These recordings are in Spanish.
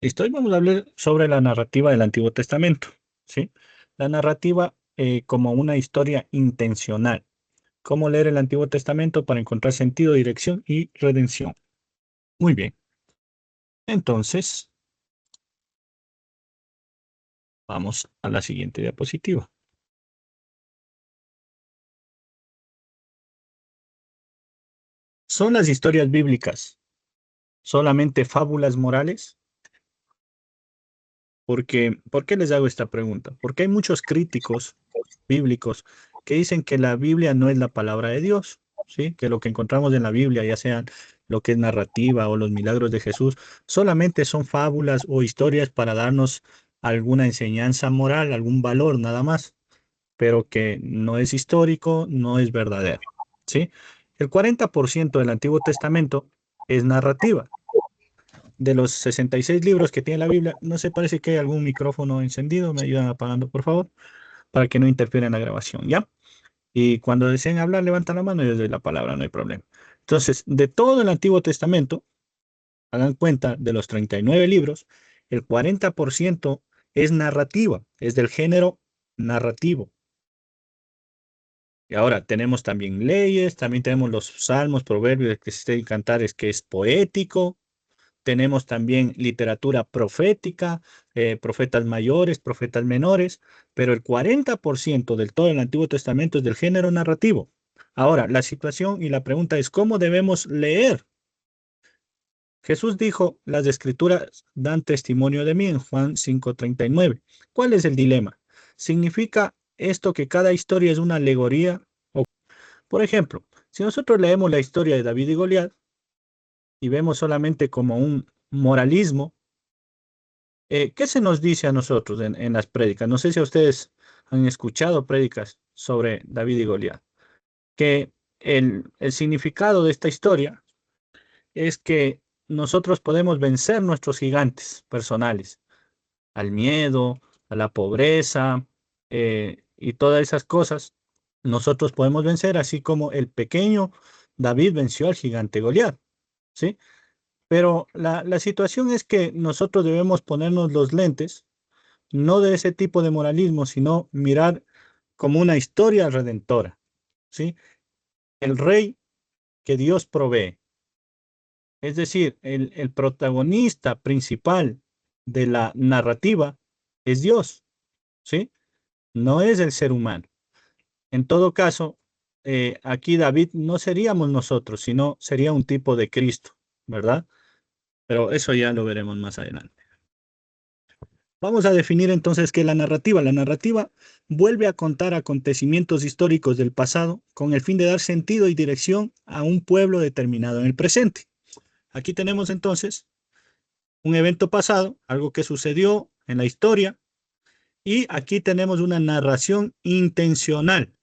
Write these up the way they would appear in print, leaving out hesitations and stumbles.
Listo, hoy vamos a hablar sobre la narrativa del Antiguo Testamento, ¿sí? La narrativa como una historia intencional. Cómo leer el Antiguo Testamento para encontrar sentido, dirección y redención. Muy bien. Entonces, vamos a la siguiente diapositiva. ¿Son las historias bíblicas solamente fábulas morales? Porque, ¿por qué les hago esta pregunta? Porque hay muchos críticos bíblicos que dicen que la Biblia no es la palabra de Dios, ¿sí? Que lo que encontramos en la Biblia, ya sean lo que es narrativa o los milagros de Jesús, solamente son fábulas o historias para darnos alguna enseñanza moral, algún valor, nada más, pero que no es histórico, no es verdadero, ¿sí? El 40% del Antiguo Testamento es narrativa. De los 66 libros que tiene la Biblia, no se parece que hay algún micrófono encendido, me ayudan apagando, por favor, para que no interfiera en la grabación, ¿ya? Y cuando deseen hablar, levantan la mano y les doy la palabra, no hay problema. Entonces, de todo el Antiguo Testamento, hagan cuenta, de los 39 libros, el 40% es narrativa, es del género narrativo. Y ahora tenemos también leyes, también tenemos los salmos, proverbios, que se cantares, que es poético. Tenemos también literatura profética, profetas mayores, profetas menores, pero el 40% del todo el Antiguo Testamento es del género narrativo. Ahora, la situación y la pregunta es, ¿cómo debemos leer? Jesús dijo, las escrituras dan testimonio de mí en Juan 5:39. ¿Cuál es el dilema? ¿Significa esto que cada historia es una alegoría? O, por ejemplo, si nosotros leemos la historia de David y Goliat y vemos solamente como un moralismo, ¿qué se nos dice a nosotros en las prédicas? No sé si ustedes han escuchado prédicas sobre David y Goliat, que el significado de esta historia es que nosotros podemos vencer nuestros gigantes personales, al miedo, a la pobreza y todas esas cosas. Nosotros podemos vencer, así como el pequeño David venció al gigante Goliat, ¿sí? Pero la situación es que nosotros debemos ponernos los lentes no de ese tipo de moralismo, sino mirar como una historia redentora, ¿sí? El rey que Dios provee, es decir, el protagonista principal de la narrativa es Dios, ¿sí? No es el ser humano. En todo caso, aquí David no seríamos nosotros, sino sería un tipo de Cristo, ¿verdad? Pero eso ya lo veremos más adelante. Vamos a definir entonces qué es la narrativa. La narrativa vuelve a contar acontecimientos históricos del pasado con el fin de dar sentido y dirección a un pueblo determinado en el presente. Aquí tenemos entonces un evento pasado, algo que sucedió en la historia, y aquí tenemos una narración intencional.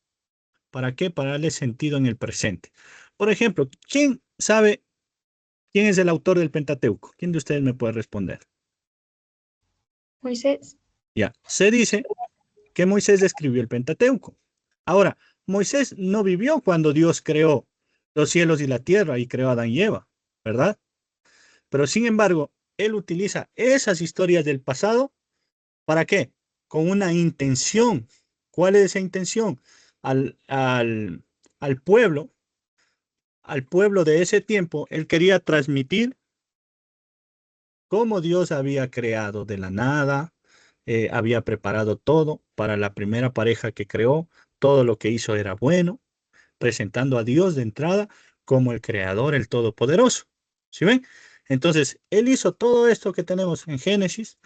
¿Para qué? Para darle sentido en el presente. Por ejemplo, ¿quién sabe quién es el autor del Pentateuco? ¿Quién de ustedes me puede responder? Moisés. Ya, se dice que Moisés escribió el Pentateuco. Ahora, Moisés no vivió cuando Dios creó los cielos y la tierra y creó a Adán y Eva, ¿verdad? Pero sin embargo, él utiliza esas historias del pasado, ¿para qué? Con una intención. ¿Cuál es esa intención? Al, al, al pueblo, al pueblo de ese tiempo, él quería transmitir cómo Dios había creado de la nada, había preparado todo para la primera pareja que creó, todo lo que hizo era bueno, presentando a Dios de entrada como el creador, el todopoderoso. ¿Sí ven? Entonces, él hizo todo esto que tenemos en Génesis,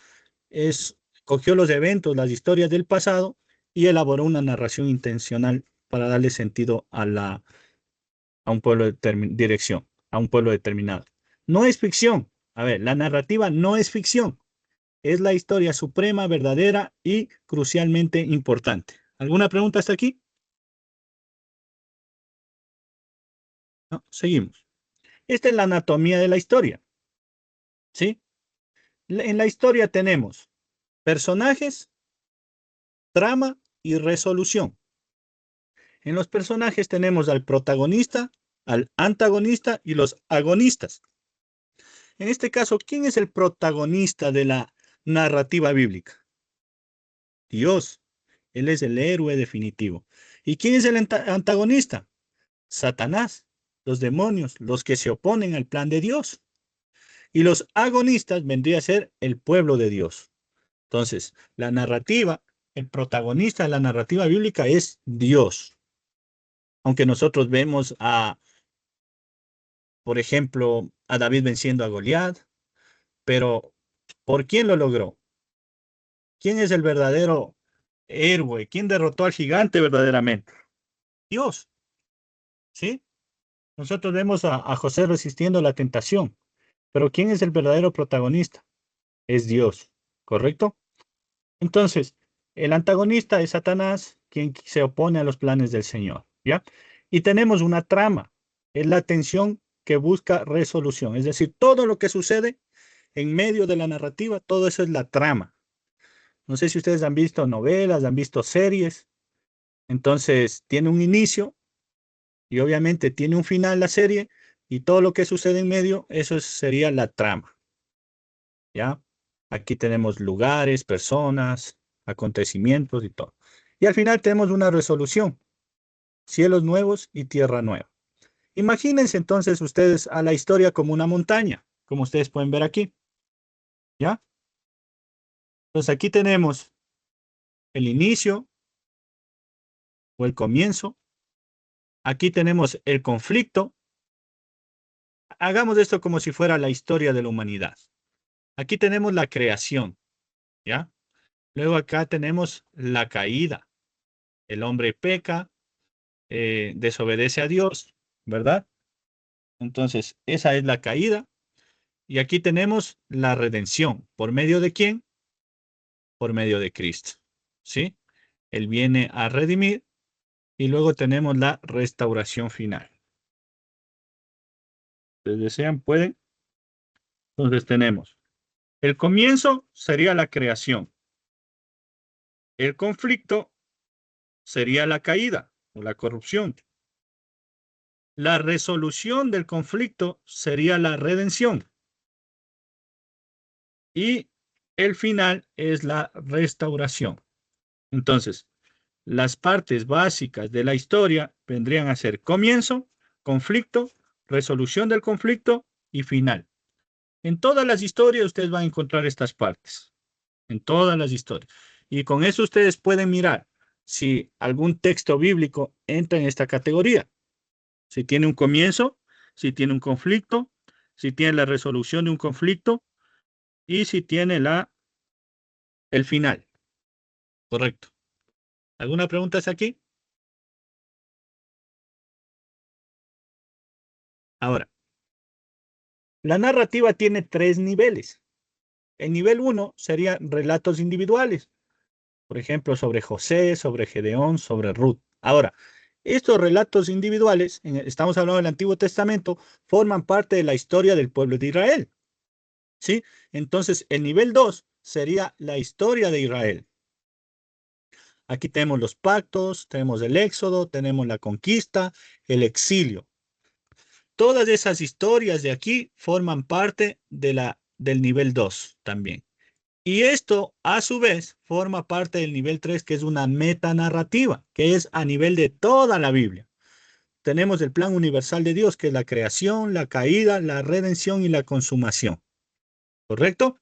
cogió los eventos, las historias del pasado y elaboró una narración intencional para darle sentido a un pueblo dirección, a un pueblo determinado. No es ficción. A ver, la narrativa no es ficción. Es la historia suprema, verdadera y crucialmente importante. ¿Alguna pregunta hasta aquí? No, seguimos. Esta es la anatomía de la historia, ¿sí? En la historia tenemos personajes, trama y resolución. En los personajes tenemos al protagonista, al antagonista y los agonistas. En este caso, ¿quién es el protagonista de la narrativa bíblica? Dios. Él es el héroe definitivo. ¿Y quién es el antagonista? Satanás, los demonios, los que se oponen al plan de Dios. Y los agonistas vendría a ser el pueblo de Dios. Entonces, la narrativa, el protagonista de la narrativa bíblica es Dios. Aunque nosotros vemos por ejemplo, a David venciendo a Goliat, pero ¿por quién lo logró? ¿Quién es el verdadero héroe? ¿Quién derrotó al gigante verdaderamente? Dios, ¿sí? Nosotros vemos a José resistiendo la tentación, pero ¿quién es el verdadero protagonista? Es Dios, ¿correcto? Entonces, el antagonista es Satanás, quien se opone a los planes del Señor, ¿ya? Y tenemos una trama, es la tensión que busca resolución, es decir, todo lo que sucede en medio de la narrativa, todo eso es la trama. No sé si ustedes han visto novelas, han visto series, entonces tiene un inicio y obviamente tiene un final la serie y todo lo que sucede en medio, sería la trama, ¿ya? Aquí tenemos lugares, personas, acontecimientos y todo. Y al final tenemos una resolución, cielos nuevos y tierra nueva. Imagínense entonces ustedes a la historia como una montaña, como ustedes pueden ver aquí, ¿ya? Entonces aquí tenemos el inicio o el comienzo. Aquí tenemos el conflicto. Hagamos esto como si fuera la historia de la humanidad. Aquí tenemos la creación, ¿ya? Luego acá tenemos la caída. El hombre peca, desobedece a Dios, ¿verdad? Entonces, esa es la caída. Y aquí tenemos la redención. ¿Por medio de quién? Por medio de Cristo, ¿sí? Él viene a redimir y luego tenemos la restauración final. Si desean, pueden. Entonces tenemos, el comienzo sería la creación. El conflicto sería la caída o la corrupción. La resolución del conflicto sería la redención. Y el final es la restauración. Entonces, las partes básicas de la historia vendrían a ser comienzo, conflicto, resolución del conflicto y final. En todas las historias ustedes van a encontrar estas partes, en todas las historias. Y con eso ustedes pueden mirar si algún texto bíblico entra en esta categoría. Si tiene un comienzo, si tiene un conflicto, si tiene la resolución de un conflicto y si tiene el final. Correcto. ¿Alguna pregunta es aquí? Ahora, la narrativa tiene tres niveles. El nivel 1 sería relatos individuales, por ejemplo, sobre José, sobre Gedeón, sobre Ruth. Ahora, estos relatos individuales, estamos hablando del Antiguo Testamento, forman parte de la historia del pueblo de Israel, ¿sí? Entonces, el nivel 2 sería la historia de Israel. Aquí tenemos los pactos, tenemos el éxodo, tenemos la conquista, el exilio. Todas esas historias de aquí forman parte del nivel 2 también. Y esto, a su vez, forma parte del nivel 3, que es una metanarrativa, que es a nivel de toda la Biblia. Tenemos el plan universal de Dios, que es la creación, la caída, la redención y la consumación. ¿Correcto?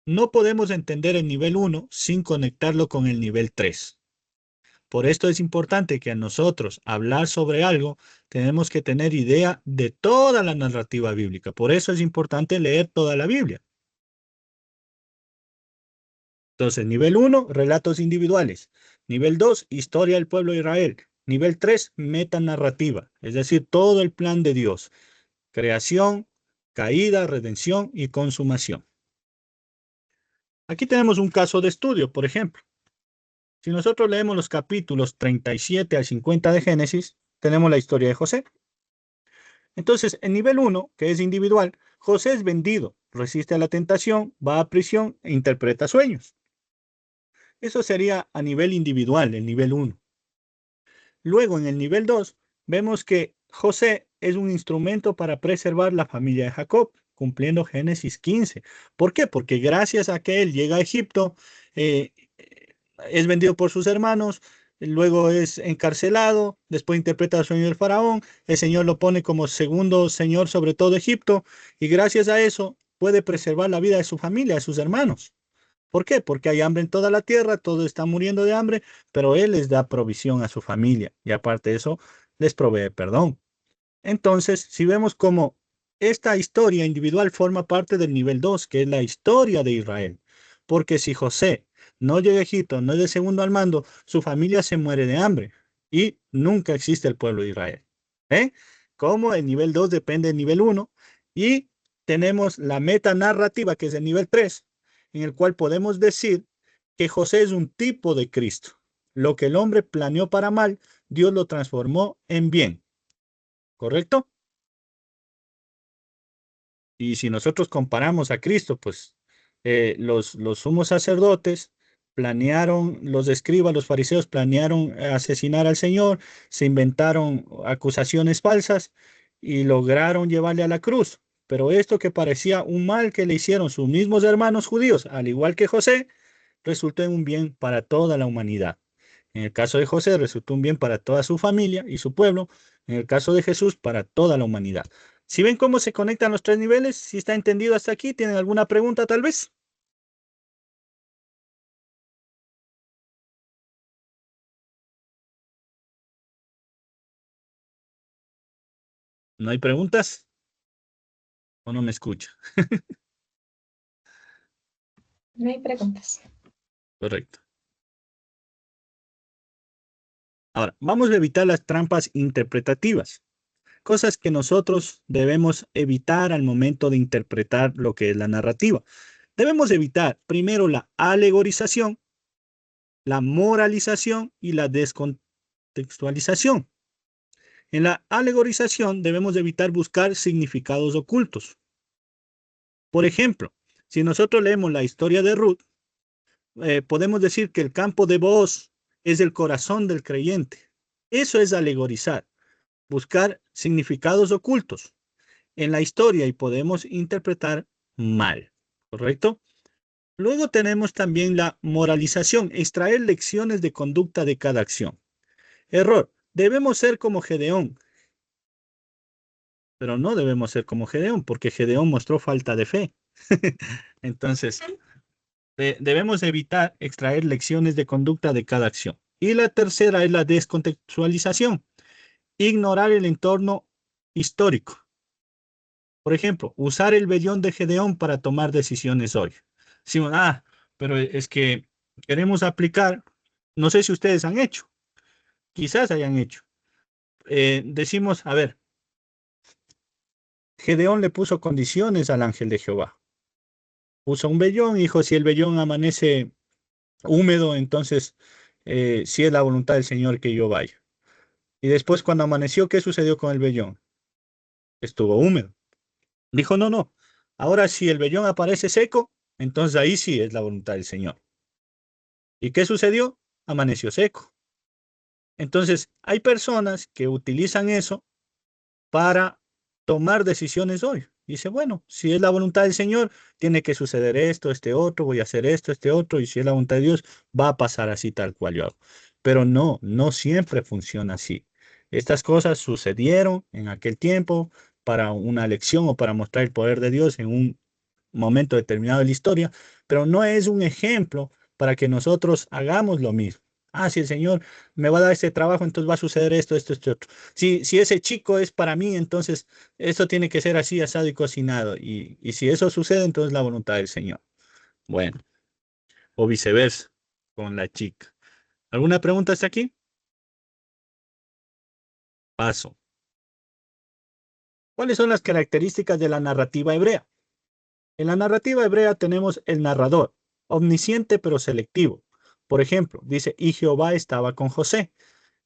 No podemos entender el nivel 1 sin conectarlo con el nivel 3. Por esto es importante que a nosotros hablar sobre algo, tenemos que tener idea de toda la narrativa bíblica. Por eso es importante leer toda la Biblia. Entonces, nivel 1, relatos individuales. Nivel 2, historia del pueblo de Israel. Nivel 3, metanarrativa, es decir, todo el plan de Dios. Creación, caída, redención y consumación. Aquí tenemos un caso de estudio, por ejemplo. Si nosotros leemos los capítulos 37 al 50 de Génesis, tenemos la historia de José. Entonces, en nivel 1, que es individual, José es vendido, resiste a la tentación, va a prisión e interpreta sueños. Eso sería a nivel individual, el nivel 1. Luego, en el nivel 2, vemos que José es un instrumento para preservar la familia de Jacob. cumpliendo Génesis 15. ¿Por qué? Porque gracias a que él llega a Egipto, eh, es vendido por sus hermanos, luego es encarcelado, después interpreta el sueño del faraón, el Señor lo pone como segundo señor sobre todo Egipto, y gracias a eso puede preservar la vida de su familia, de sus hermanos. ¿Por qué? Porque hay hambre en toda la tierra, todos están muriendo de hambre, pero Él les da provisión a su familia y aparte de eso, les provee perdón. Entonces, si vemos cómo esta historia individual forma parte del nivel 2, que es la historia de Israel, porque si José no llega a Egipto, no es de segundo al mando, su familia se muere de hambre y nunca existe el pueblo de Israel. ¿Eh? Como el nivel 2 depende del nivel 1 y tenemos la meta narrativa, que es el nivel 3, en el cual podemos decir que José es un tipo de Cristo. Lo que el hombre planeó para mal, Dios lo transformó en bien. ¿Correcto? Y si nosotros comparamos a Cristo, pues los sumos sacerdotes planearon, los escribas, los fariseos planearon asesinar al Señor, se inventaron acusaciones falsas y lograron llevarle a la cruz. Pero esto que parecía un mal que le hicieron sus mismos hermanos judíos, al igual que José, resultó en un bien para toda la humanidad. En el caso de José, resultó un bien para toda su familia y su pueblo. En el caso de Jesús, para toda la humanidad. Si ven cómo se conectan los tres niveles, si está entendido hasta aquí, ¿tienen alguna pregunta tal vez? ¿No hay preguntas? ¿O no me escucha? No hay preguntas. Correcto. Ahora, vamos a evitar las trampas interpretativas, cosas que nosotros debemos evitar al momento de interpretar lo que es la narrativa. Debemos evitar primero la alegorización, la moralización y la descontextualización. En la alegorización debemos evitar buscar significados ocultos. Por ejemplo, si nosotros leemos la historia de Ruth, podemos decir que el campo de Booz es el corazón del creyente. Eso es alegorizar, buscar significados ocultos en la historia y podemos interpretar mal, ¿correcto? Luego tenemos también la moralización, extraer lecciones de conducta de cada acción. Error, debemos ser como Gedeón, pero no debemos ser como Gedeón, porque Gedeón mostró falta de fe. Entonces, debemos evitar extraer lecciones de conducta de cada acción. Y la tercera es la descontextualización, ignorar el entorno histórico. Por ejemplo, usar el vellón de Gedeón para tomar decisiones hoy. Sí, pero es que queremos aplicar, no sé si ustedes han hecho, quizás hayan hecho. Decimos, a ver, Gedeón le puso condiciones al ángel de Jehová. Puso un vellón y dijo, si el vellón amanece húmedo, entonces si es la voluntad del Señor que yo vaya. Y después cuando amaneció, ¿qué sucedió con el vellón? Estuvo húmedo. Dijo, no, no. Ahora si el vellón aparece seco, entonces ahí sí es la voluntad del Señor. ¿Y qué sucedió? Amaneció seco. Entonces, hay personas que utilizan eso para tomar decisiones hoy. Dice, bueno, si es la voluntad del Señor, tiene que suceder esto, este otro, voy a hacer esto, este otro, y si es la voluntad de Dios, va a pasar así tal cual yo hago. Pero no, no siempre funciona así. Estas cosas sucedieron en aquel tiempo para una lección o para mostrar el poder de Dios en un momento determinado de la historia, pero no es un ejemplo para que nosotros hagamos lo mismo. Si el Señor me va a dar este trabajo, entonces va a suceder esto, esto, esto, otro. Si ese chico es para mí, entonces esto tiene que ser así, asado y cocinado. Y si eso sucede, entonces la voluntad del Señor. Bueno, o viceversa con la chica. ¿Alguna pregunta hasta aquí? Paso. ¿Cuáles son las características de la narrativa hebrea? En la narrativa hebrea tenemos el narrador, omnisciente pero selectivo. Por ejemplo, dice, y Jehová estaba con José.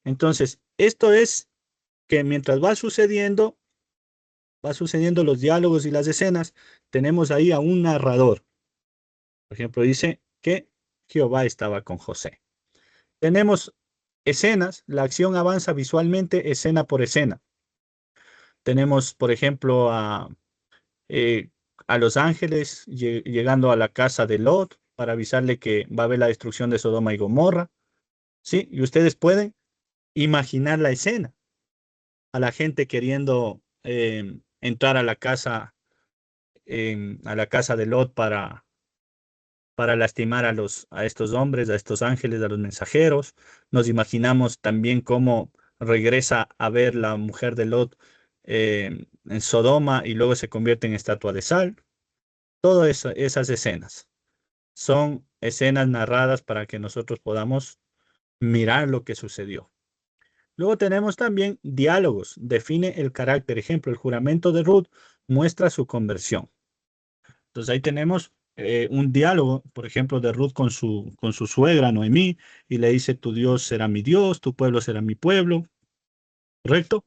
Entonces, esto es que mientras va sucediendo los diálogos y las escenas, tenemos ahí a un narrador. Por ejemplo, dice que Jehová estaba con José. Tenemos escenas, la acción avanza visualmente escena por escena. Tenemos, por ejemplo, a los ángeles llegando a la casa de Lot para avisarle que va a haber la destrucción de Sodoma y Gomorra. ¿Sí? Y ustedes pueden imaginar la escena, a la gente queriendo entrar a la casa de Lot para lastimar a estos hombres, a estos ángeles, a los mensajeros. Nos imaginamos también cómo regresa a ver la mujer de Lot en Sodoma y luego se convierte en estatua de sal. Todas esas escenas son escenas narradas para que nosotros podamos mirar lo que sucedió. Luego tenemos también diálogos, define el carácter. Ejemplo, el juramento de Ruth muestra su conversión. Entonces ahí tenemos un diálogo, por ejemplo, de Ruth con su suegra Noemí, y le dice, tu Dios será mi Dios, tu pueblo será mi pueblo, ¿correcto?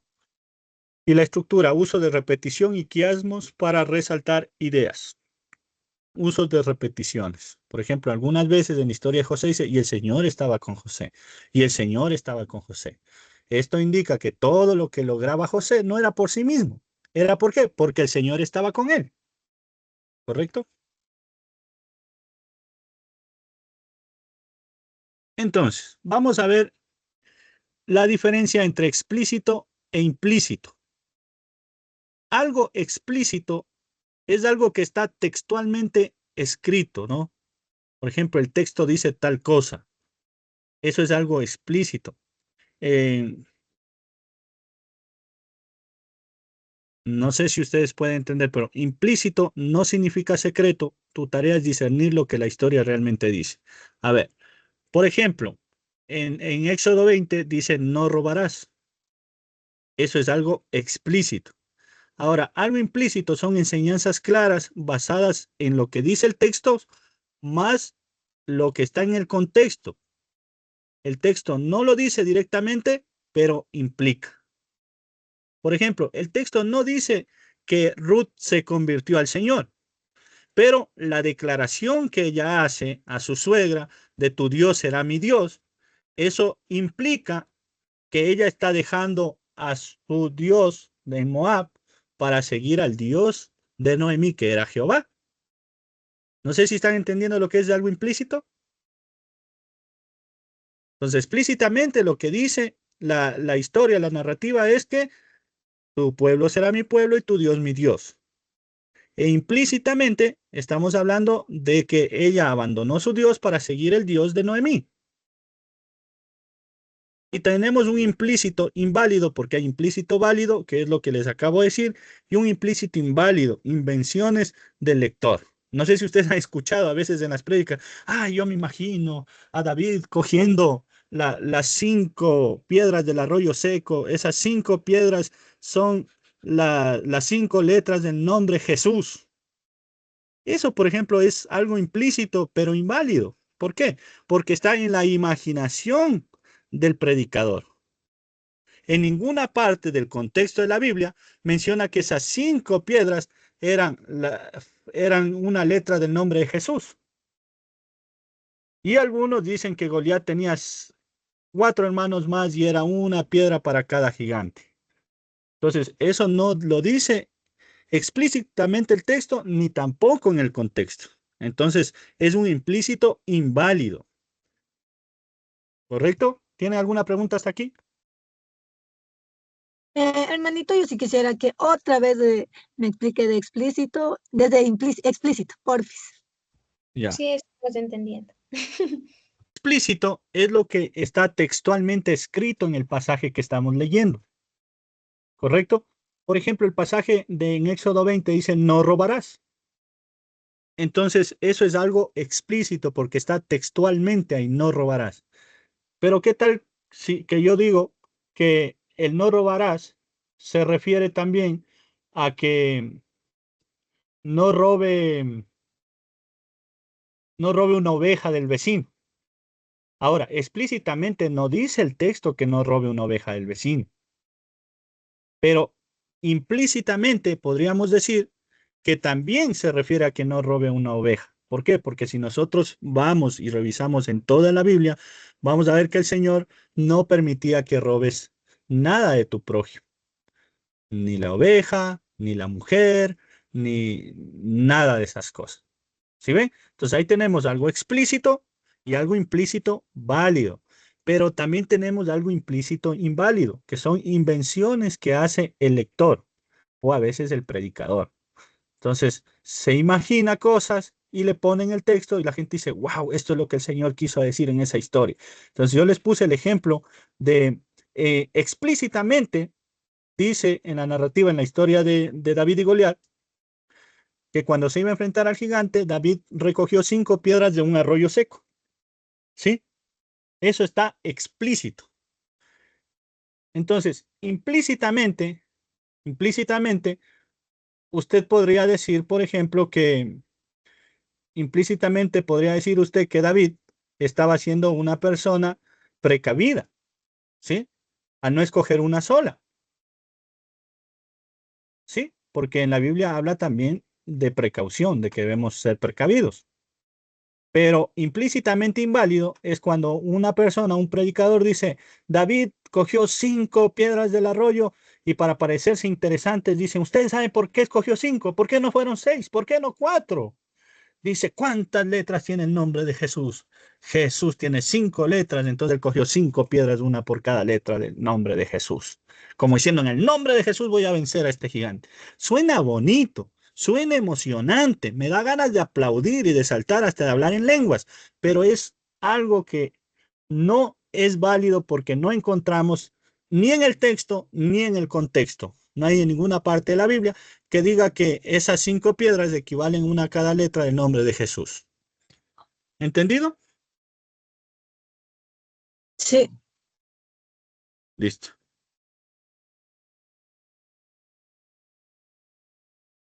Y la estructura, uso de repetición y quiasmos para resaltar ideas. Usos de repeticiones. Por ejemplo, algunas veces en la historia de José dice, y el Señor estaba con José, y el Señor estaba con José. Esto indica que todo lo que lograba José no era por sí mismo. ¿Era por qué? Porque el Señor estaba con él. ¿Correcto? Entonces, vamos a ver la diferencia entre explícito e implícito. Algo explícito es algo que está textualmente escrito, ¿no? Por ejemplo, el texto dice tal cosa. Eso es algo explícito. Eh, no sé si ustedes pueden entender, pero implícito no significa secreto. Tu tarea es discernir lo que la historia realmente dice. A ver, por ejemplo, en Éxodo 20 dice no robarás. Eso es algo explícito. Ahora, algo implícito son enseñanzas claras basadas en lo que dice el texto más lo que está en el contexto. El texto no lo dice directamente, pero implica. Por ejemplo, el texto no dice que Ruth se convirtió al Señor, pero la declaración que ella hace a su suegra de tu Dios será mi Dios, eso implica que ella está dejando a su Dios de Moab para seguir al Dios de Noemí, que era Jehová. No sé si están entendiendo lo que es algo implícito. Entonces, explícitamente lo que dice la historia, la narrativa es que tu pueblo será mi pueblo y tu Dios mi Dios. E implícitamente estamos hablando de que ella abandonó su Dios para seguir el Dios de Noemí. Y tenemos un implícito inválido, porque hay implícito válido, que es lo que les acabo de decir, y un implícito inválido, invenciones del lector. No sé si ustedes han escuchado a veces en las prédicas, yo me imagino a David cogiendo las 5 piedras del arroyo seco. Esas 5 piedras son las 5 letras del nombre Jesús. Eso, por ejemplo, es algo implícito, pero inválido. ¿Por qué? Porque está en la imaginación del predicador. En ninguna parte del contexto de la Biblia menciona que esas 5 piedras eran una letra del nombre de Jesús. Y algunos dicen que Goliat tenía 4 hermanos más y era una piedra para cada gigante. Entonces, eso no lo dice explícitamente el texto, ni tampoco en el contexto. Entonces, es un implícito inválido. ¿Correcto? ¿Tiene alguna pregunta hasta aquí? Hermanito, yo sí quisiera que otra vez me explique de explícito, desde explícito, porfis. Ya. Sí, estamos entendiendo. Explícito es lo que está textualmente escrito en el pasaje que estamos leyendo. ¿Correcto? Por ejemplo, el pasaje en Éxodo 20 dice, no robarás. Entonces, eso es algo explícito porque está textualmente ahí, no robarás. Pero ¿qué tal si que yo digo que el no robarás se refiere también a que no robe, no robe una oveja del vecino? Ahora, explícitamente no dice el texto que no robe una oveja del vecino, pero implícitamente podríamos decir que también se refiere a que no robe una oveja. ¿Por qué? Porque si nosotros vamos y revisamos en toda la Biblia, vamos a ver que el Señor no permitía que robes nada de tu prójimo, ni la oveja, ni la mujer, ni nada de esas cosas. ¿Sí ven? Entonces ahí tenemos algo explícito y algo implícito válido. Pero también tenemos algo implícito inválido, que son invenciones que hace el lector o a veces el predicador. Entonces se imagina cosas y le ponen el texto y la gente dice, wow, esto es lo que el Señor quiso decir en esa historia. Entonces yo les puse el ejemplo de explícitamente, dice en la narrativa, en la historia de David y Goliat, que cuando se iba a enfrentar al gigante, David recogió 5 piedras de un arroyo seco. ¿Sí? Eso está explícito. Entonces, implícitamente, usted podría decir, por ejemplo, que implícitamente podría decir usted que David estaba siendo una persona precavida, ¿sí? A no escoger una sola, ¿sí? Porque en la Biblia habla también de precaución, de que debemos ser precavidos. Pero implícitamente inválido es cuando una persona, un predicador dice, David cogió 5 piedras del arroyo y para parecerse interesantes dicen, ¿ustedes saben por qué escogió 5? ¿Por qué no fueron 6? ¿Por qué no 4? Dice, ¿cuántas letras tiene el nombre de Jesús? Jesús tiene 5 letras, entonces él cogió 5 piedras, una por cada letra del nombre de Jesús. Como diciendo, en el nombre de Jesús voy a vencer a este gigante. Suena bonito, suena emocionante, me da ganas de aplaudir y de saltar hasta de hablar en lenguas, pero es algo que no es válido porque no encontramos ni en el texto ni en el contexto. No hay en ninguna parte de la Biblia que diga que esas 5 piedras equivalen una a cada letra del nombre de Jesús. ¿Entendido? Sí, Listo.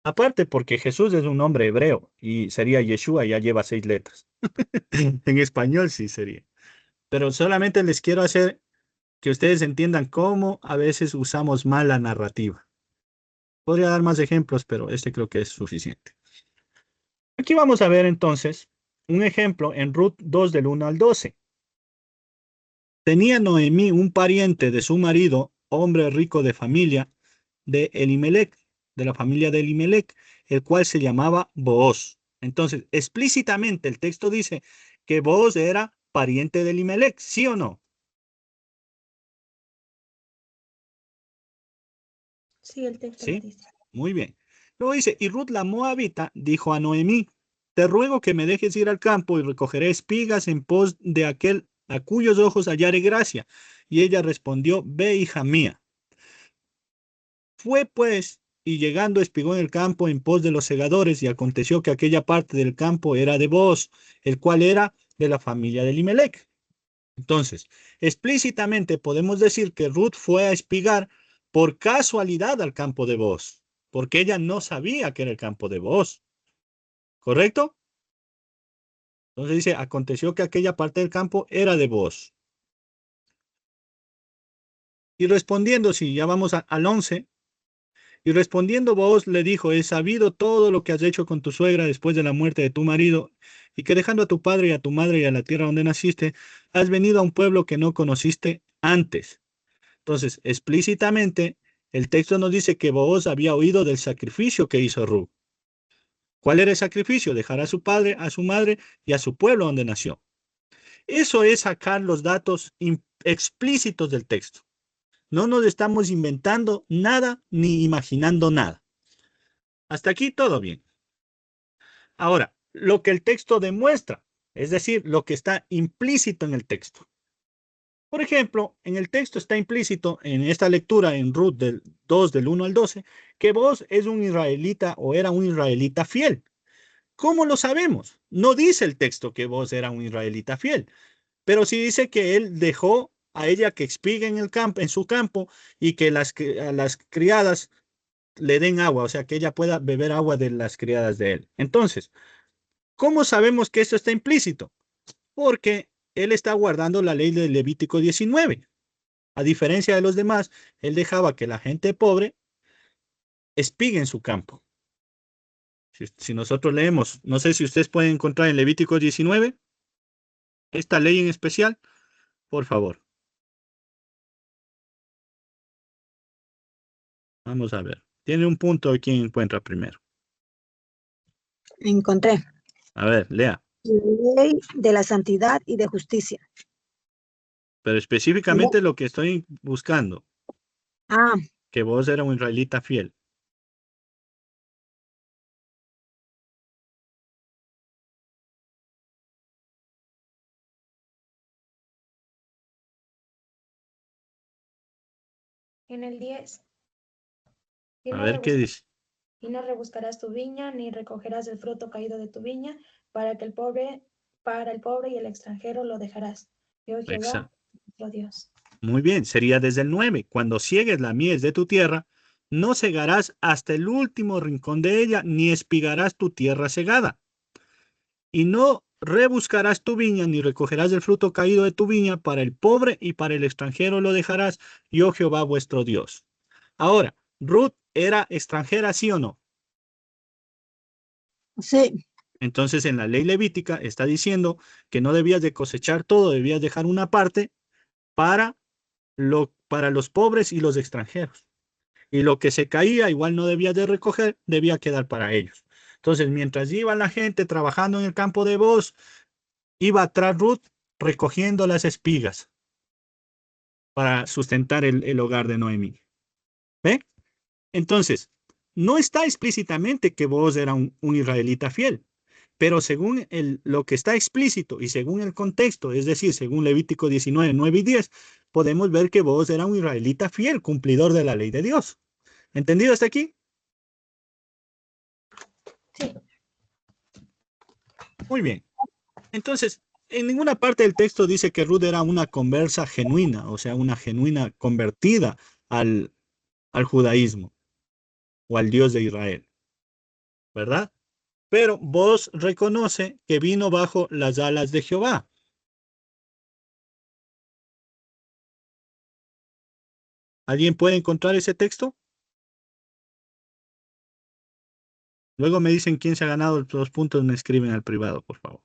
Aparte porque Jesús es un nombre hebreo y sería Yeshua, ya lleva 6 letras. En español sí sería. Pero solamente les quiero hacer que ustedes entiendan cómo a veces usamos mal la narrativa. Podría dar más ejemplos, pero este creo que es suficiente. Aquí vamos a ver entonces un ejemplo en Ruth 2 del 1 al 12. Tenía Noemí un pariente de su marido, hombre rico de familia, de Elimelec, de la familia de Elimelec, el cual se llamaba Booz. Entonces, explícitamente el texto dice que Booz era pariente de Elimelec, ¿sí o no? Sí, el texto lo Sí, dice. muy bien. Luego dice, y Ruth la Moabita dijo a Noemí, te ruego que me dejes ir al campo y recogeré espigas en pos de aquel a cuyos ojos hallaré gracia. Y ella respondió, ve, hija mía. Fue pues, y llegando espigó en el campo en pos de los segadores, y aconteció que aquella parte del campo era de Booz, el cual era de la familia de Elimelec. Entonces, explícitamente podemos decir que Ruth fue a espigar por casualidad al campo de Booz, porque ella no sabía que era el campo de Booz, ¿correcto? Entonces dice, aconteció que aquella parte del campo era de Booz. Y respondiendo, si ya vamos al 11, y respondiendo Booz le dijo, he sabido todo lo que has hecho con tu suegra después de la muerte de tu marido, y que dejando a tu padre y a tu madre y a la tierra donde naciste, has venido a un pueblo que no conociste antes. Entonces, explícitamente, el texto nos dice que Booz había oído del sacrificio que hizo Ruth. ¿Cuál era el sacrificio? Dejar a su padre, a su madre y a su pueblo donde nació. Eso es sacar los datos explícitos del texto. No nos estamos inventando nada ni imaginando nada. Hasta aquí todo bien. Ahora, lo que el texto demuestra, es decir, lo que está implícito en el texto. Por ejemplo, en el texto está implícito en esta lectura en Ruth del 2 del 1 al 12 que vos es un israelita o era un israelita fiel. ¿Cómo lo sabemos? No dice el texto que vos era un israelita fiel, pero sí dice que él dejó a ella que expigue en el campo, en su campo y que a las criadas le den agua, o sea, que ella pueda beber agua de las criadas de él. Entonces, ¿cómo sabemos que esto está implícito? Porque él está guardando la ley de Levítico 19. A diferencia de los demás, él dejaba que la gente pobre espigue en su campo. Si nosotros leemos, no sé si ustedes pueden encontrar en Levítico 19, esta ley en especial, por favor. Vamos a ver. Tiene un punto de quién encuentra primero. Encontré. A ver, lea. Ley de la santidad y de justicia. Pero específicamente lo que estoy buscando, Ah, que vos eras un israelita fiel. En el 10. Y A no ver qué rebus- dice. y no rebuscarás tu viña, ni recogerás el fruto caído de tu viña, para el pobre y el extranjero lo dejarás. Yo Jehová, Exacto. nuestro Dios. Muy bien, sería desde el 9. Cuando ciegues la mies de tu tierra, no cegarás hasta el último rincón de ella, ni espigarás tu tierra cegada. Y no rebuscarás tu viña, ni recogerás el fruto caído de tu viña, para el pobre y para el extranjero lo dejarás, yo Jehová vuestro Dios. Ahora, Ruth era extranjera, ¿sí o no? sí. Entonces en la ley levítica está diciendo que no debías de cosechar todo, debías dejar una parte para, para los pobres y los extranjeros. Y lo que se caía igual no debías de recoger, debía quedar para ellos. Entonces, mientras iba la gente trabajando en el campo de Boz, iba atrás Ruth recogiendo las espigas para sustentar el hogar de Noemí. ¿Ve? Entonces, no está explícitamente que Boaz era un israelita fiel, pero según lo que está explícito y según el contexto, es decir, según Levítico 19, 9 y 10, podemos ver que Boaz era un israelita fiel, cumplidor de la ley de Dios. ¿Entendido hasta aquí? Sí. Muy bien. Entonces, en ninguna parte del texto dice que Ruth era una conversa genuina, o sea, una genuina convertida al judaísmo o al Dios de Israel, ¿verdad? Pero vos reconoce que vino bajo las alas de Jehová. ¿Alguien puede encontrar ese texto? Luego me dicen quién se ha ganado los puntos, me escriben al privado, por favor.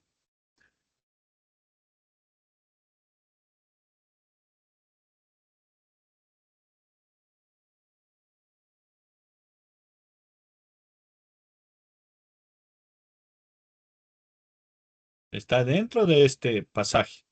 Está dentro de este pasaje.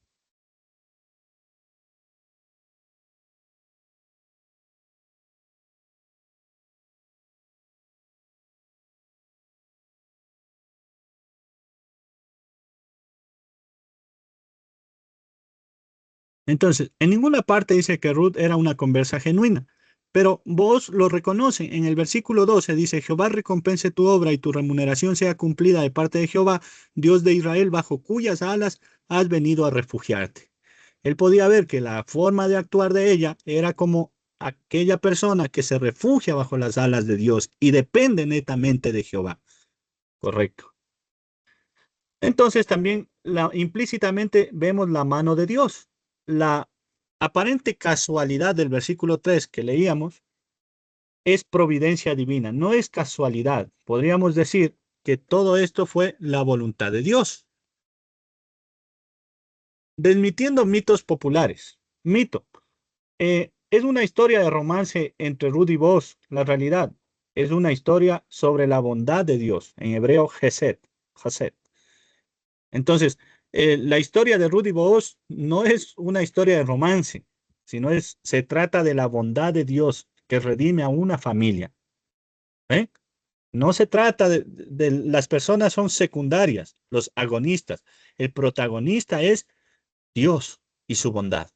Entonces, en ninguna parte dice que Ruth era una conversa genuina, pero vos lo reconoce. En el versículo 12 dice, Jehová recompense tu obra y tu remuneración sea cumplida de parte de Jehová, Dios de Israel, bajo cuyas alas has venido a refugiarte. Él podía ver que la forma de actuar de ella era como aquella persona que se refugia bajo las alas de Dios y depende netamente de Jehová. Correcto. Entonces también implícitamente vemos la mano de Dios. La aparente casualidad del versículo 3 que leíamos es providencia divina, no es casualidad. Podríamos decir que todo esto fue la voluntad de Dios. Desmitiendo mitos populares. Mito. Es una historia de romance entre Ruth y Boaz. La realidad es una historia sobre la bondad de Dios. En hebreo, Hesed. Hesed. Entonces, la historia de Ruth y Boaz no es una historia de romance, sino se trata de la bondad de Dios que redime a una familia. ¿Eh? No se trata las personas son secundarias, los agonistas. El protagonista es Dios y su bondad.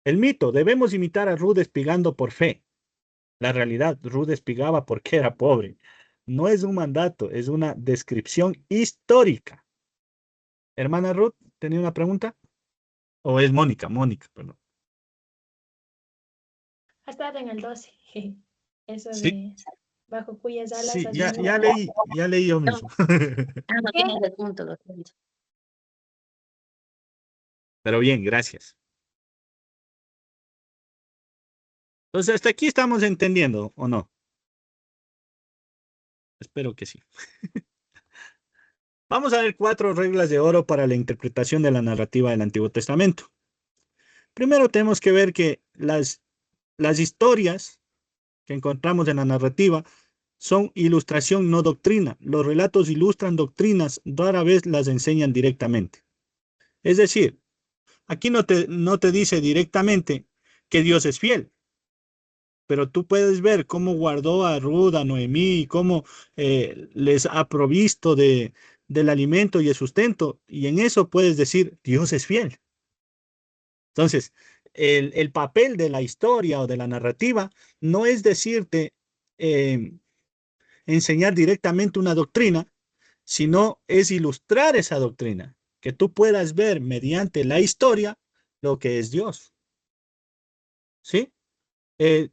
El mito, debemos imitar a Ruth espigando por fe. La realidad, Ruth espigaba porque era pobre. No es un mandato, es una descripción histórica. Hermana Ruth, ¿tenía una pregunta? ¿O es Mónica? Mónica, perdón. Ha estado en el 12. Eso Sí, de bajo cuyas alas sí, has venido. ya leí yo mismo. No ¿Qué? tienes el punto, lo siento. Pero bien, gracias. Entonces, hasta aquí estamos entendiendo, ¿o no? Espero que sí. Vamos a ver 4 reglas de oro para la interpretación de la narrativa del Antiguo Testamento. Primero tenemos que ver que las historias que encontramos en la narrativa son ilustración, no doctrina. Los relatos ilustran doctrinas, rara vez las enseñan directamente. Es decir, aquí no te dice directamente que Dios es fiel, pero tú puedes ver cómo guardó a Ruth, a Noemí, y cómo les ha provisto del alimento y el sustento, y en eso puedes decir, Dios es fiel. Entonces, el papel de la historia o de la narrativa no es decirte, enseñar directamente una doctrina, sino es ilustrar esa doctrina, que tú puedas ver mediante la historia lo que es Dios. ¿Sí?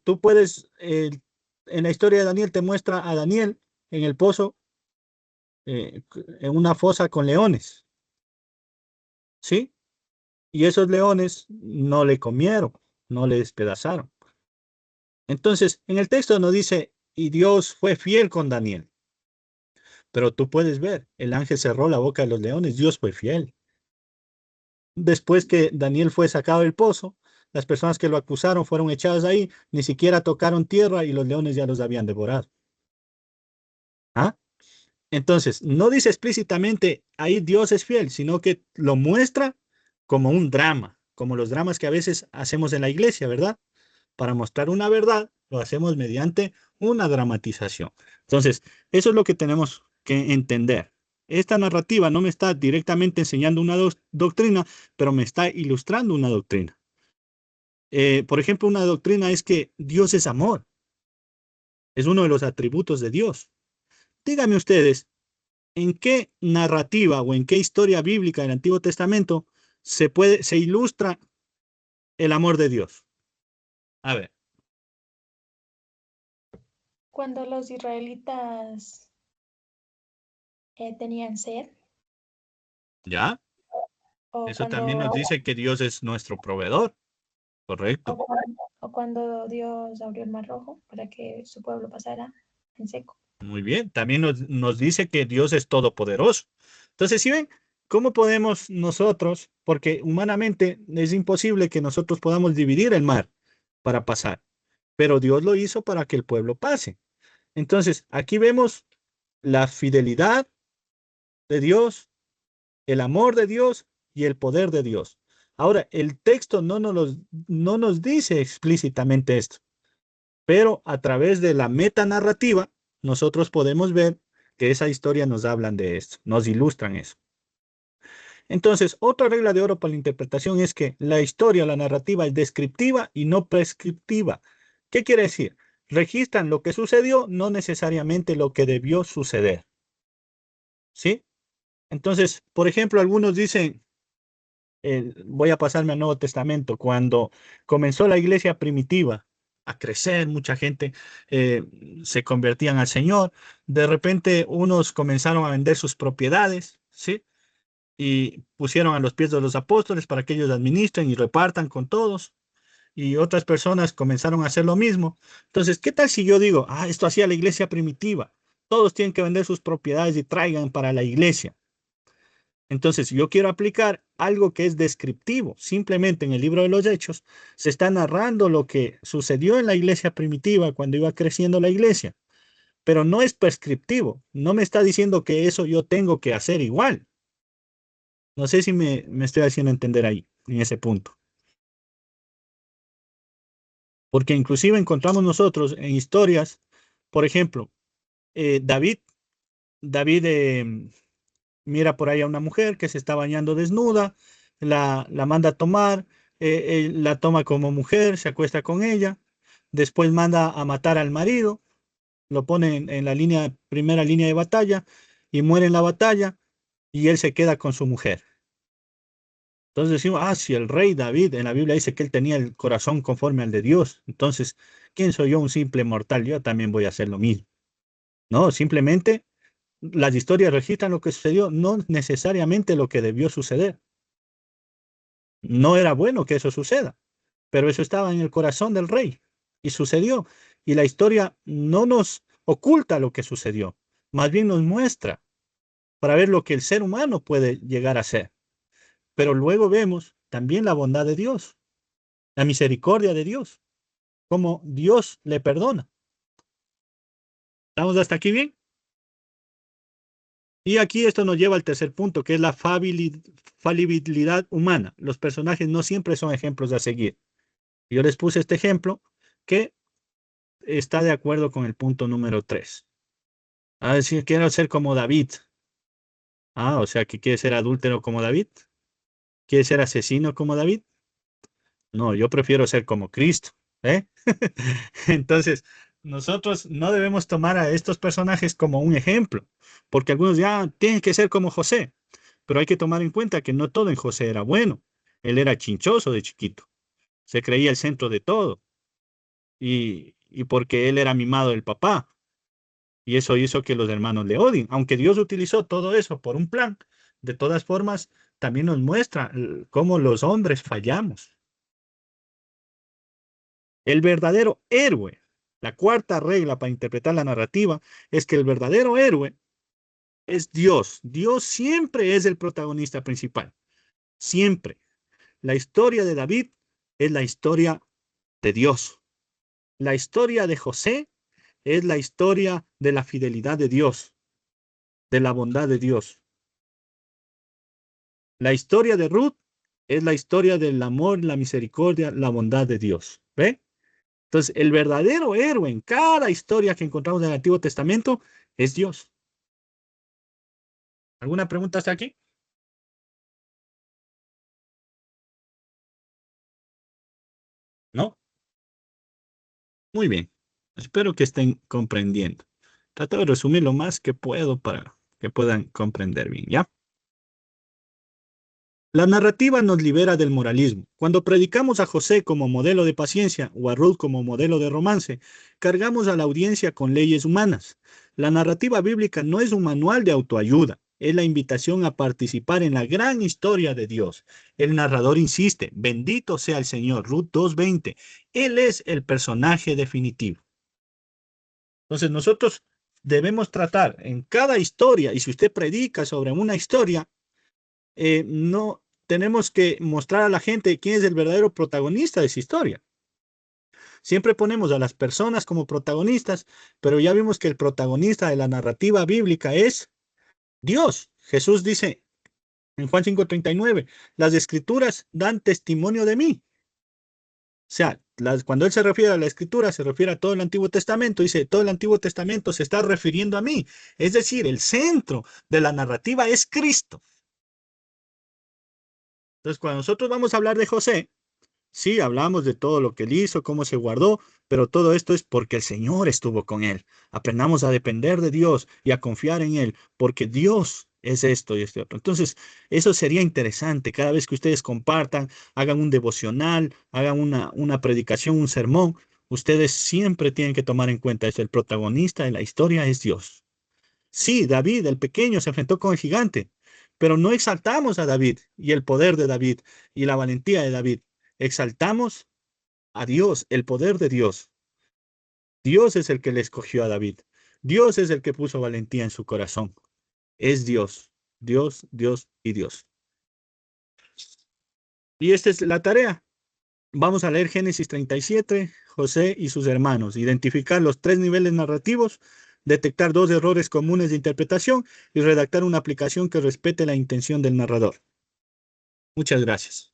Tú puedes, en la historia de Daniel te muestra a Daniel en el pozo, en una fosa con leones. ¿Sí? Y esos leones no le comieron, no le despedazaron. Entonces, en el texto nos dice, y Dios fue fiel con Daniel. Pero tú puedes ver, el ángel cerró la boca de los leones, Dios fue fiel. Después que Daniel fue sacado del pozo, las personas que lo acusaron fueron echadas ahí, ni siquiera tocaron tierra y los leones ya los habían devorado. ¿Ah? Entonces, no dice explícitamente ahí Dios es fiel, sino que lo muestra como un drama, como los dramas que a veces hacemos en la iglesia, ¿verdad? Para mostrar una verdad, lo hacemos mediante una dramatización. Entonces, eso es lo que tenemos que entender. Esta narrativa no me está directamente enseñando una doctrina, pero me está ilustrando una doctrina. Por ejemplo, una doctrina es que Dios es amor. Es uno de los atributos de Dios. Díganme ustedes, ¿en qué narrativa o en qué historia bíblica del Antiguo Testamento se ilustra el amor de Dios? A ver. Cuando los israelitas tenían sed, ¿Ya? o Eso también nos cuando, dice que Dios es nuestro proveedor, o correcto. o cuando Dios abrió el mar rojo para que su pueblo pasara en seco. Muy bien, también nos dice que Dios es todopoderoso. Entonces, ¿sí ven cómo podemos nosotros, porque humanamente es imposible que nosotros podamos dividir el mar para pasar, pero Dios lo hizo para que el pueblo pase. Entonces, aquí vemos la fidelidad de Dios, el amor de Dios y el poder de Dios. Ahora, el texto no nos dice explícitamente esto, pero a través de la metanarrativa, nosotros podemos ver que esa historia nos hablan de esto, nos ilustran eso. Entonces, otra regla de oro para la interpretación es que la historia, la narrativa es descriptiva y no prescriptiva. ¿Qué quiere decir? Registran lo que sucedió, no necesariamente lo que debió suceder. ¿Sí? Entonces, por ejemplo, algunos dicen, voy a pasarme al Nuevo Testamento, cuando comenzó la iglesia primitiva a crecer, mucha gente eh, se convertían al Señor, de repente unos comenzaron a vender sus propiedades, ¿sí? Y pusieron a los pies de los apóstoles para que ellos administren y repartan con todos, y otras personas comenzaron a hacer lo mismo. Entonces, ¿qué tal si yo digo, esto hacía la iglesia primitiva, todos tienen que vender sus propiedades y traigan para la iglesia? Entonces, yo quiero aplicar algo que es descriptivo. Simplemente en el libro de los Hechos se está narrando lo que sucedió en la iglesia primitiva cuando iba creciendo la iglesia, pero no es prescriptivo. No me está diciendo que eso yo tengo que hacer igual. No sé si me estoy haciendo entender ahí, en ese punto. Porque inclusive encontramos nosotros en historias, por ejemplo, David, David mira por ahí a una mujer que se está bañando desnuda, la manda a tomar, él la toma como mujer, se acuesta con ella, después manda a matar al marido, lo pone en la primera línea de batalla y muere en la batalla y él se queda con su mujer. Entonces decimos, si el rey David en la Biblia dice que él tenía el corazón conforme al de Dios, entonces, ¿quién soy yo, un simple mortal? Yo también voy a hacer lo mismo. No, simplemente las historias registran lo que sucedió, no necesariamente lo que debió suceder. No era bueno que eso suceda, pero eso estaba en el corazón del rey y sucedió. Y la historia no nos oculta lo que sucedió, más bien nos muestra para ver lo que el ser humano puede llegar a ser. Pero luego vemos también la bondad de Dios, la misericordia de Dios, cómo Dios le perdona. ¿Estamos hasta aquí bien? Y aquí esto nos lleva al tercer punto, que es la falibilidad humana. Los personajes no siempre son ejemplos a seguir. Yo les puse este ejemplo que está de acuerdo con el punto número 3. A decir, quiero ser como David. O sea, que quiere ser adúltero como David. ¿Quiere ser asesino como David? No, yo prefiero ser como Cristo. ¿Eh? Entonces, nosotros no debemos tomar a estos personajes como un ejemplo, porque algunos ya tienen que ser como José, pero hay que tomar en cuenta que no todo en José era bueno. Él era chinchoso de chiquito, se creía el centro de todo, y porque él era mimado del papá, y eso hizo que los hermanos le odien. Aunque Dios utilizó todo eso por un plan, de todas formas, también nos muestra cómo los hombres fallamos. El verdadero héroe, la cuarta regla para interpretar la narrativa, es que el verdadero héroe es Dios. Dios siempre es el protagonista principal. Siempre. La historia de David es la historia de Dios. La historia de José es la historia de la fidelidad de Dios, de la bondad de Dios. La historia de Ruth es la historia del amor, la misericordia, la bondad de Dios. ¿Ve? Entonces, el verdadero héroe en cada historia que encontramos en el Antiguo Testamento es Dios. ¿Alguna pregunta hasta aquí? ¿No? Muy bien. Espero que estén comprendiendo. Trato de resumir lo más que puedo para que puedan comprender bien, ¿ya? La narrativa nos libera del moralismo. Cuando predicamos a José como modelo de paciencia o a Ruth como modelo de romance, cargamos a la audiencia con leyes humanas. La narrativa bíblica no es un manual de autoayuda, es la invitación a participar en la gran historia de Dios. El narrador insiste, bendito sea el Señor, Ruth 2:20. Él es el personaje definitivo. Entonces nosotros debemos tratar en cada historia, y si usted predica sobre una historia, no tenemos que mostrar a la gente quién es el verdadero protagonista de esa historia. Siempre ponemos a las personas como protagonistas, pero ya vimos que el protagonista de la narrativa bíblica es Dios. Jesús dice en Juan 5:39, las escrituras dan testimonio de mí. O sea, cuando él se refiere a la escritura, se refiere a todo el Antiguo Testamento. Dice, todo el Antiguo Testamento se está refiriendo a mí. Es decir, el centro de la narrativa es Cristo. Entonces, cuando nosotros vamos a hablar de José, sí, hablamos de todo lo que él hizo, cómo se guardó, pero todo esto es porque el Señor estuvo con él. Aprendamos a depender de Dios y a confiar en él, porque Dios es esto y este otro. Entonces, eso sería interesante. Cada vez que ustedes compartan, hagan un devocional, hagan una predicación, un sermón, ustedes siempre tienen que tomar en cuenta esto. El protagonista de la historia es Dios. Sí, David, el pequeño, se enfrentó con el gigante, pero no exaltamos a David y el poder de David y la valentía de David. Exaltamos a Dios, el poder de Dios. Dios es el que le escogió a David. Dios es el que puso valentía en su corazón. Es Dios, Dios, Dios y Dios. Y esta es la tarea. Vamos a leer Génesis 37, José y sus hermanos, identificar los 3 niveles narrativos, detectar 2 errores comunes de interpretación y redactar una aplicación que respete la intención del narrador. Muchas gracias.